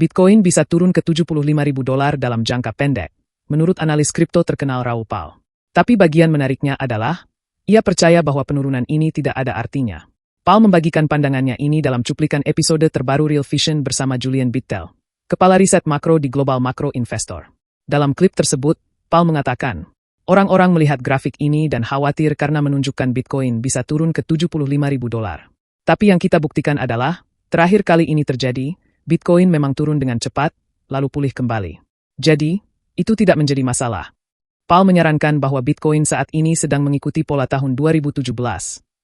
Bitcoin bisa turun ke $75.000 dalam jangka pendek, menurut analis kripto terkenal Raoul Pal. Tapi bagian menariknya adalah, ia percaya bahwa penurunan ini tidak ada artinya. Pal membagikan pandangannya ini dalam cuplikan episode terbaru Real Vision bersama Julian Bittel, kepala riset makro di Global Macro Investor. Dalam klip tersebut, Pal mengatakan, orang-orang melihat grafik ini dan khawatir karena menunjukkan Bitcoin bisa turun ke $75.000. Tapi yang kita buktikan adalah, terakhir kali ini terjadi, Bitcoin memang turun dengan cepat, lalu pulih kembali. Jadi, itu tidak menjadi masalah. Pal menyarankan bahwa Bitcoin saat ini sedang mengikuti pola tahun 2017,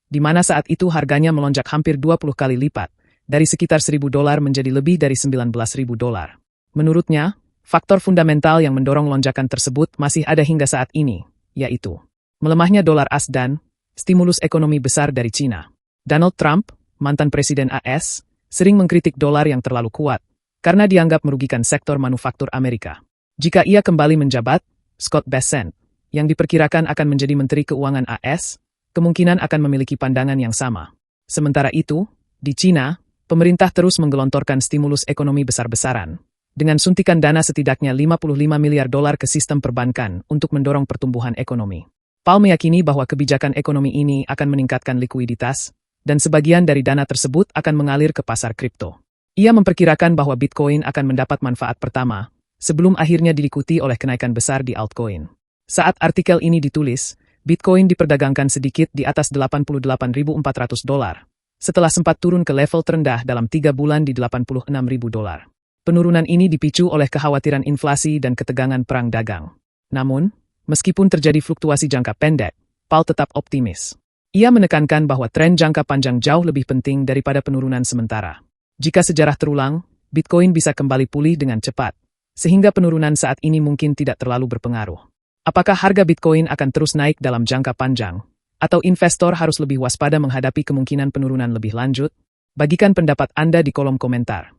di mana saat itu harganya melonjak hampir 20 kali lipat, dari sekitar $1.000 menjadi lebih dari $19.000. Menurutnya, faktor fundamental yang mendorong lonjakan tersebut masih ada hingga saat ini, yaitu melemahnya dolar AS dan stimulus ekonomi besar dari China. Donald Trump, mantan presiden AS, sering mengkritik dolar yang terlalu kuat, karena dianggap merugikan sektor manufaktur Amerika. Jika ia kembali menjabat, Scott Bessent, yang diperkirakan akan menjadi Menteri Keuangan AS, kemungkinan akan memiliki pandangan yang sama. Sementara itu, di China, pemerintah terus menggelontorkan stimulus ekonomi besar-besaran, dengan suntikan dana setidaknya $55 miliar ke sistem perbankan untuk mendorong pertumbuhan ekonomi. Pal meyakini bahwa kebijakan ekonomi ini akan meningkatkan likuiditas, dan sebagian dari dana tersebut akan mengalir ke pasar kripto. Ia memperkirakan bahwa Bitcoin akan mendapat manfaat pertama, sebelum akhirnya diikuti oleh kenaikan besar di altcoin. Saat artikel ini ditulis, Bitcoin diperdagangkan sedikit di atas $88.400, setelah sempat turun ke level terendah dalam 3 bulan di $86.000. Penurunan ini dipicu oleh kekhawatiran inflasi dan ketegangan perang dagang. Namun, meskipun terjadi fluktuasi jangka pendek, Pal tetap optimis. Ia menekankan bahwa tren jangka panjang jauh lebih penting daripada penurunan sementara. Jika sejarah terulang, Bitcoin bisa kembali pulih dengan cepat, sehingga penurunan saat ini mungkin tidak terlalu berpengaruh. Apakah harga Bitcoin akan terus naik dalam jangka panjang? Atau investor harus lebih waspada menghadapi kemungkinan penurunan lebih lanjut? Bagikan pendapat Anda di kolom komentar.